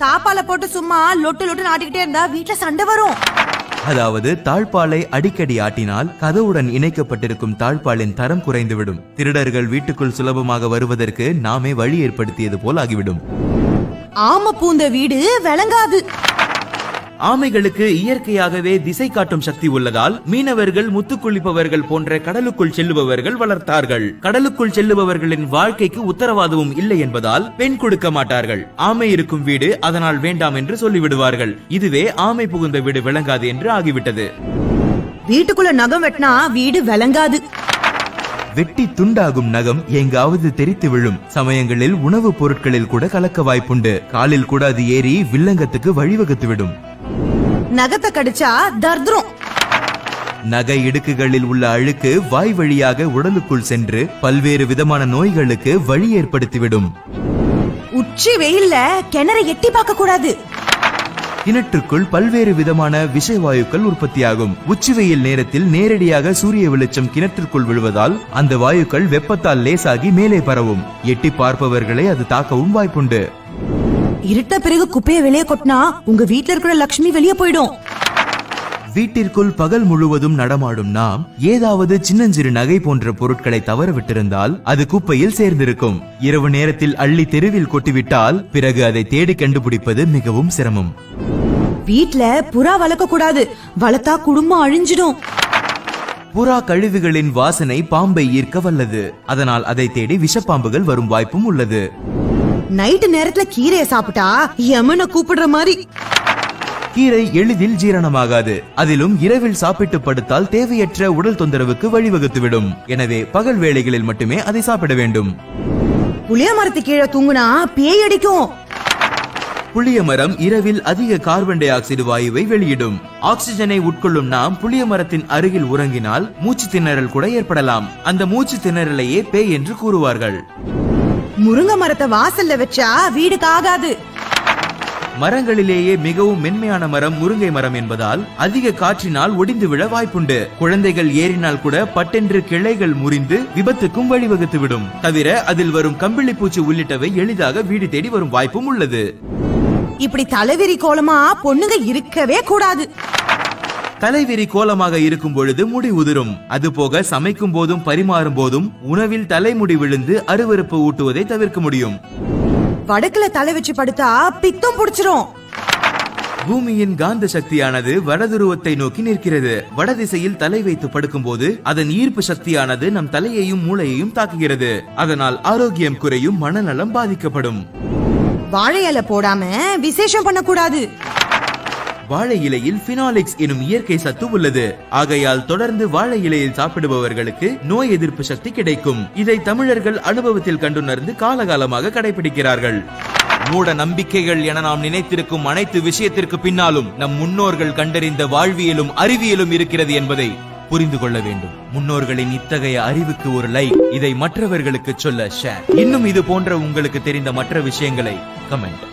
தாப்பால போட்டு சும்மா லொட்டு லொட்டு ஆட்டிக்கிட்டே இருந்தா வீட்டுல சண்டை வரும். அதாவது தாழ்பாலை அடிக்கடி ஆட்டினால் கதவுடன் இணைக்கப்பட்டிருக்கும் தாழ்பாலின் தரம் குறைந்துவிடும். திருடர்கள் வீட்டுக்குள் சுலபமாக வருவதற்கு நாமே வழி ஏற்படுத்தியது போல் ஆகிவிடும். ஆம பூந்த வீடு விளங்காது. ஆமைகளுக்கு இயற்கையாகவே திசை காட்டும் சக்தி உள்ளதால் மீனவர்கள் முத்துக்குளிப்பவர்கள் போன்ற கடலுக்குள் செல்லுபவர்கள் வளர்த்தார்கள். கடலுக்குள் செல்லுபவர்களின் வாழ்க்கைக்கு உத்தரவாதமும் இல்லை என்பதால் பெண் கொடுக்க மாட்டார்கள். ஆமை இருக்கும் வீடு அதனால் வேண்டாம் என்று சொல்லிவிடுவார்கள். இதுவே ஆமை புகுந்த வீடு விளங்காது என்று ஆகிவிட்டது. வீட்டுக்குள்ள நகம் வெட்டினா வீடு விளங்காது. வெட்டி துண்டாகும் நகம் எங்காவது தெரித்து விழும். சமயங்களில் உணவுப் பொருட்களில் கூட கலக்க வாய்ப்புண்டு. காலில் கூட அது ஏறி வில்லங்கத்துக்கு வழிவகுத்துவிடும். நகத்தை கடிச்சா தர்திரம். நகை இடுக்குகளில் உள்ள அழுக்கு வாய் வழியாக உடலுக்குள் சென்று பல்வேறு விதமான நோய்களுக்கு வழி ஏற்படுத்திவிடும். உச்சி வெயில்ல கிணறு எட்டி பார்க்க கூடாது. கிணற்றுக்குள் பல்வேறு விதமான விஷவாயுக்கள் உற்பத்தியாகும். உச்சி வெயில் நேரத்தில் நேரடியாக சூரிய வெளிச்சம் கிணற்றுக்குள் விழுவதால் அந்த வாயுக்கள் வெப்பத்தால் லேசாகி மேலே பரவும். எட்டி பார்ப்பவர்களை அது தாக்கவும் வாய்ப்புண்டு. இருட்ட பிறகு குப்பையை வெளியே கொட்டினா உங்க வீட்டுல இருக்கிற லட்சுமி வெளியே போயிடும். வீட்டிற்குள் பகல் முழுவதும் நடமாடும் நாம் ஏதாவது சின்னஞ்சிறு நகை போன்ற பொருட்களை தவற விட்டிருந்தால் அது குப்பையில் சேர்ந்திருக்கும். இரவு நேரத்தில் அள்ளி தெருவில் கொட்டிவிட்டால் பிறகு அதை தேடி கண்டுபிடிப்பது மிகவும் சிரமம். வீட்ல புறா வளர்க்க கூடாது. வளர்த்தா குடும்பம் அழிஞ்சிடும். புறா கழிவுகளின் வாசனை பாம்பை ஈர்க்க வல்லது. அதனால் அதை தேடி விஷப்பாம்புகள் வரும் வாய்ப்பும் உள்ளது. நைட்டு நேரத்துல கீரையை சாப்பிட்டா யமனை கூப்பிடுற மாதிரி. கீரை எளிதில் ஜீரணமாகாது. அதிலும் இரவில் சாப்பிட்டு படுத்தால் தேவையற்ற உடல் தொந்தரவுக்கு வழிவகுத்துவிடும். எனவே பகல் வேளைகளில் மட்டுமே அதை சாப்பிட வேண்டும். புளிய மரத்து கீழே தூங்குனா பேய் அடிக்கும். புளிய மரம் இரவில் அதிக கார்பன் டை ஆக்சைடு வாயுவை வெளியிடும். ஆக்சிஜனை உட்கொள்ளும் நாம் புளிய மரத்தின் அருகில் உறங்கினால் மூச்சு திணறல் கூட ஏற்படலாம். அந்த மூச்சு திணறலையே பேய் என்று கூறுவார்கள். முருங்கை மரத்தை வாசல்ல வச்சா வீடுக்கு ஆகாது. மரங்களிலேயே மிகவும் மென்மையான மரம் முருங்கை மரம் என்பதால் அதிக காற்றினால் ஒடிந்து விழ வாய்ப்புண்டு. குழந்தைகள் ஏறினால் கூட பட்டென்று கிளைகள் முறிந்து விபத்துக்கும் வழிவகுத்துவிடும். தவிர அதில் வரும் கம்பிளி பூச்சி உள்ளிட்டவை எளிதாக வீடு தேடி வரும் வாய்ப்பும் உள்ளது. இப்படி தலைவிரி கோலமா பொண்ணுங்க இருக்கவே கூடாது. தலைவிரி கோலமாக இருக்கும் பொழுது முடி உதிரும். அதுபோக சமைக்கும் போதும் பரிமாறும் போதும் உணவில் தலைமுடி விழுந்து அருவருப்பு ஊட்டுவதை தவிர்க்க முடியும். வடக்குல தலை வச்சு படுத்தா பித்தம் புடிச்சிரும். பூமியின் காந்த சக்தியானது வடதுருவத்தை நோக்கி நிற்கிறது. வடதிசையில் தலை வைத்து படுக்கும் போது அதன் ஈர்ப்பு சக்தியானது நம் தலையையும் மூளையையும் தாக்குகிறது. அதனால் ஆரோக்கியம் குறையும், மனநலம் பாதிக்கப்படும். வாழை இலை போடாம விசேஷம் பண்ணக்கூடாது. வாழை இலையில் பினாலிக்ஸ் எனும் இயற்கை சத்து உள்ளது. ஆகையால் தொடர்ந்து வாழை இலையில் சாப்பிடுபவர்களுக்கு நோய் எதிர்ப்பு சக்தி கிடைக்கும். இதை தமிழர்கள் அனுபவத்தில் கண்டுணர்ந்து காலகாலமாக கடைபிடிக்கிறார்கள். மூட நம்பிக்கைகள் என நாம் நினைத்திருக்கும் அனைத்து விஷயத்திற்கு பின்னாலும் நம் முன்னோர்கள் கண்டறிந்த வாழ்வியலும் அறிவியலும் இருக்கிறது என்பதை புரிந்து கொள்ள வேண்டும். முன்னோர்களின் இத்தகைய அறிவுக்கு ஒரு லைக், இதை மற்றவர்களுக்கு சொல்ல ஷேர். இன்னும் இது போன்ற உங்களுக்கு தெரிந்த மற்ற விஷயங்களை கமெண்ட்.